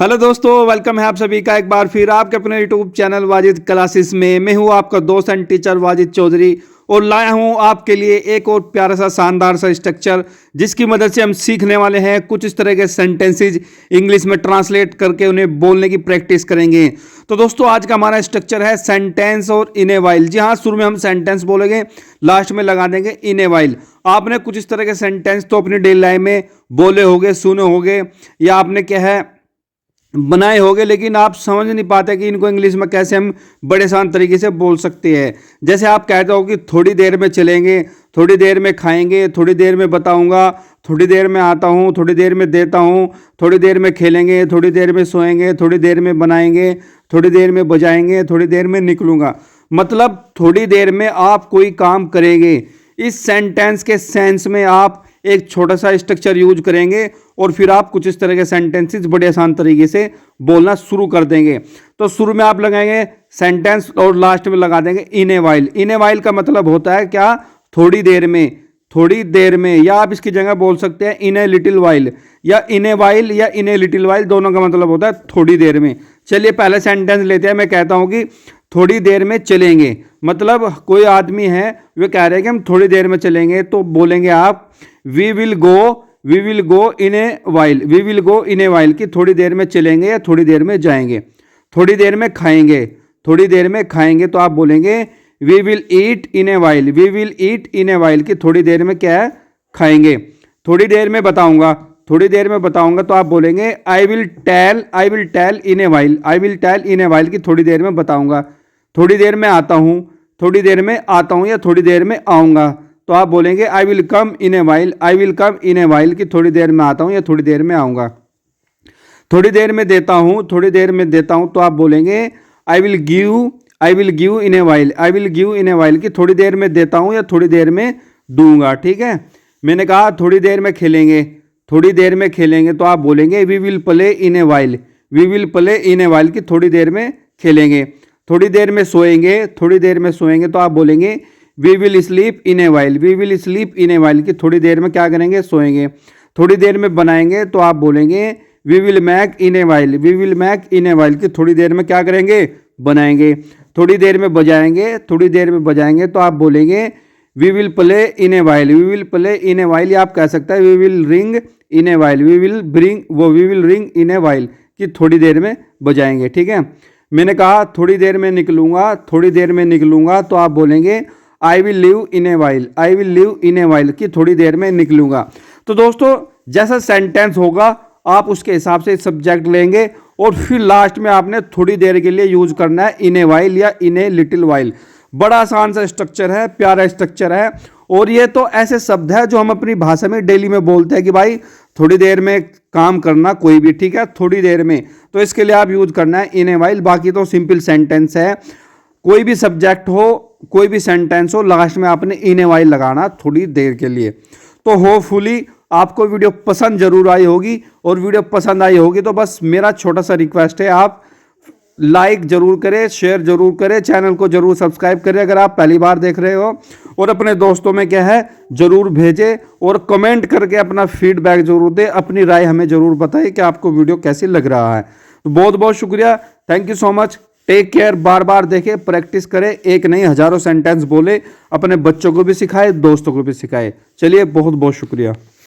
Hello दोस्तों, welcome है आप सभी का एक बार फिर आपके अपने यूट्यूब चैनल वाजिद क्लासेस में। मैं हूं आपका दोस्त एंड टीचर वाजिद चौधरी और लाया हूं आपके लिए एक और प्यारा सा शानदार सा स्ट्रक्चर जिसकी मदद से हम सीखने वाले हैं कुछ इस तरह के सेंटेंसेज इंग्लिश में ट्रांसलेट करके उन्हें बोलने की प्रैक्टिस करेंगे। तो दोस्तों आज का हमारा स्ट्रक्चर है सेंटेंस और इन ए वाइल। जी हाँ, शुरू में हम सेंटेंस बोलेंगे, लास्ट में लगा देंगे इन ए वाइल। आपने कुछ इस तरह के सेंटेंस तो अपनी डेली लाइफ में बोले होंगे, सुने होंगे या आपने क्या है बनाए होंगे, लेकिन आप समझ नहीं पाते कि इनको इंग्लिश में कैसे हम बड़े आसान तरीके से बोल सकते हैं। जैसे आप कहते हो कि थोड़ी देर में चलेंगे, थोड़ी देर में खाएंगे, थोड़ी देर में बताऊंगा, थोड़ी देर में आता हूँ, थोड़ी देर में देता हूँ, थोड़ी देर में खेलेंगे, थोड़ी देर में सोएंगे, थोड़ी देर में बनाएंगे, थोड़ी देर में बजाएंगे, थोड़ी देर में निकलूंगा। मतलब थोड़ी देर में आप कोई काम करेंगे। इस सेंटेंस के सेंस में आप एक छोटा सा स्ट्रक्चर यूज करेंगे और फिर आप कुछ इस तरह के सेंटेंसेस बड़े आसान तरीके से बोलना शुरू कर देंगे। तो शुरू में आप लगाएंगे सेंटेंस और लास्ट में लगा देंगे इन a while. In a while का मतलब होता है क्या? थोड़ी देर में, थोड़ी देर में। या आप इसकी जगह बोल सकते हैं इन ए लिटिल वाइल, या इन ए वाइल या इन ए लिटिल वाइल, दोनों का मतलब होता है थोड़ी देर में। चलिए पहले सेंटेंस लेते हैं। मैं कहता हूं कि थोड़ी देर में चलेंगे। मतलब कोई आदमी है, वे कह रहे हैं कि हम थोड़ी देर में चलेंगे, तो बोलेंगे आप we will go in a while. We will go in a while कि थोड़ी देर में चलेंगे या थोड़ी देर में जाएंगे। थोड़ी देर में खाएंगे, थोड़ी देर में खाएंगे, तो आप बोलेंगे we will eat in a while. We will eat in a while कि थोड़ी देर में क्या है, खाएंगे। थोड़ी देर में बताऊंगा, थोड़ी देर में बताऊंगा, तो आप बोलेंगे I will tell in a while. I will tell in a while कि थोड़ी देर में बताऊंगा। थोड़ी देर में आता हूं, थोड़ी देर में आता हूं या थोड़ी देर में आऊंगा, तो आप बोलेंगे I will come in a while. I will come in a while कि थोड़ी देर में आता हूं या थोड़ी देर में आऊंगा। थोड़ी देर में देता हूं, थोड़ी देर में देता हूं, तो आप बोलेंगे I will give in a while. I will give in a while कि थोड़ी देर में देता हूं या थोड़ी देर में दूंगा। ठीक है, मैंने कहा थोड़ी देर में खेलेंगे, थोड़ी देर में खेलेंगे, तो आप बोलेंगे we will play in a while. We will play in a while कि थोड़ी देर में खेलेंगे। थोड़ी देर में सोएंगे, थोड़ी देर में सोएंगे, तो आप बोलेंगे we will sleep in a while. We will sleep in a while कि थोड़ी देर में क्या करेंगे, सोएंगे। थोड़ी देर में बनाएंगे, तो आप बोलेंगे we will make in a while. We will make in a while कि थोड़ी देर में क्या करेंगे, बनाएंगे। थोड़ी देर में बजाएंगे, थोड़ी देर में बजाएंगे, तो आप बोलेंगे we will play in a while. We will play in a while, या आप कह सकते हैं we will ring in a while. We will ring in a while कि थोड़ी देर में बजाएंगे। ठीक है, मैंने कहा थोड़ी देर में निकलूंगा, थोड़ी देर में निकलूंगा, तो आप बोलेंगे I will live in a while. I will live in a while कि थोड़ी देर में निकलूंगा। तो दोस्तों जैसा सेंटेंस होगा आप उसके हिसाब से सब्जेक्ट लेंगे और फिर लास्ट में आपने थोड़ी देर के लिए यूज करना है इन ए वाइल या इन ए लिटिल वाइल। बड़ा आसान सा स्ट्रक्चर है, प्यारा स्ट्रक्चर है। और ये तो ऐसे शब्द है जो हम अपनी भाषा में डेली में बोलते हैं कि भाई थोड़ी देर में काम करना, कोई भी, ठीक है, थोड़ी देर में। तो इसके लिए आप यूज करना है इन ए वाइल। बाकी तो सिंपल सेंटेंस है, कोई भी सब्जेक्ट हो, कोई भी सेंटेंस हो, लास्ट में आपने इन ए वाइल लगाना थोड़ी देर के लिए। तो होपफुली आपको वीडियो पसंद जरूर आई होगी, और वीडियो पसंद आई होगी तो बस मेरा छोटा सा रिक्वेस्ट है, आप लाइक जरूर करें, शेयर जरूर करें, चैनल को जरूर सब्सक्राइब करें अगर आप पहली बार देख रहे हो, और अपने दोस्तों में क्या है जरूर भेजें, और कमेंट करके अपना फीडबैक जरूर दें, अपनी राय हमें जरूर बताइए कि आपको वीडियो कैसी लग रहा है। तो बहुत बहुत शुक्रिया, thank you so much, take care. बार बार देखें, प्रैक्टिस करें, एक नहीं हजारों सेंटेंस बोले, अपने बच्चों को भी सिखाए, दोस्तों को भी सिखाए। चलिए बहुत बहुत शुक्रिया।